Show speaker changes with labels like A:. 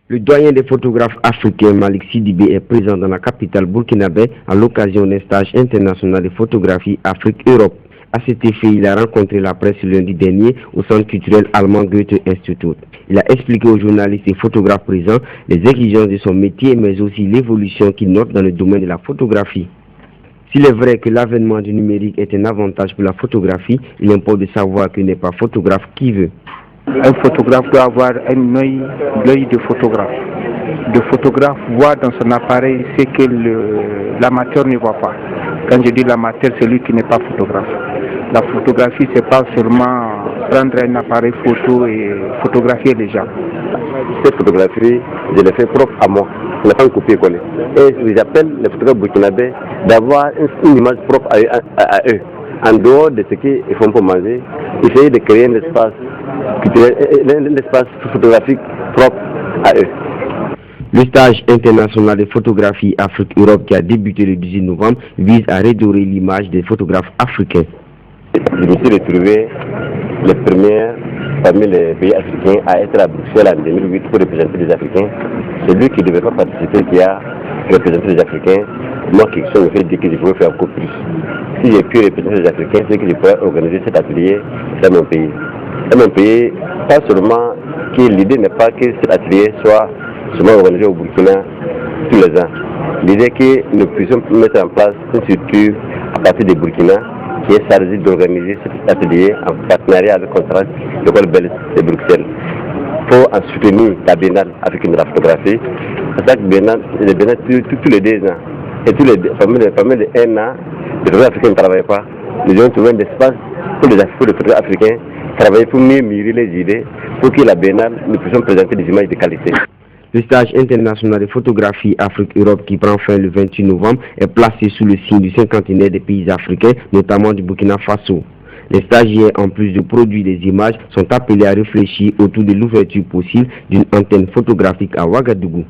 A: Le doyen des photographes africains Malik Sidibé est présent dans la capitale burkinabé à l'occasion d'un stage international de photographie Afrique-Europe. À cet effet, il a rencontré la presse lundi dernier au centre culturel allemand Goethe-Institut. Il a expliqué aux journalistes et photographes présents les exigences de son métier, mais aussi l'évolution qu'il note dans le domaine de la photographie. S'il est vrai que l'avènement du numérique est un avantage pour la photographie, il importe de savoir qu'il n'est pas photographe qui veut.
B: Un photographe doit avoir l'œil de photographe. Le photographe voit dans son appareil ce que l'amateur ne voit pas. Quand je dis l'amateur, c'est lui qui n'est pas photographe. La photographie, c'est pas seulement prendre un appareil photo et photographier les gens.
C: Cette photographie, je l'ai fait propre à moi. Je n'ai pas un copier-coller. Et j'appelle les photographes burkinabés d'avoir une image propre à eux. En dehors de ce qu'ils font pour manger, essayer de créer un espace photographique propre à eux.
A: Le stage international de photographie Afrique-Europe qui a débuté le 18 novembre vise à redorer l'image des photographes africains.
C: Je me suis retrouvé le premier parmi les pays africains à être à Bruxelles en 2008 pour représenter les Africains. Celui qui ne devait pas participer, qui a représenté les Africains, moi qui suis en fait dit que je pouvais faire encore plus. Si j'ai pu représenter les Africains, c'est que je pourrais organiser cet atelier dans mon pays. Dans mon pays, pas seulement que l'idée n'est pas que cet atelier soit seulement organisé au Burkina tous les ans. L'idée est que nous puissions mettre en place une structure à partir du Burkina qui est chargée d'organiser cet atelier en partenariat avec l'école belge de Bruxelles pour en soutenir la Biennale africaine de la photographie. Chaque Biennale, tous les 2 ans, et parmi les 1 an, les photographes africains ne travaillent pas. Nous avons trouvé un espace pour les photographes africains travailler pour mieux mûrir les idées, pour que la Biennale, nous puissions présenter des images de qualité.
A: Le stage international de photographie Afrique-Europe qui prend fin le 28 novembre est placé sous le signe du cinquantenaire des pays africains, notamment du Burkina Faso. Les stagiaires, en plus de produire des images, sont appelés à réfléchir autour de l'ouverture possible d'une antenne photographique à Ouagadougou.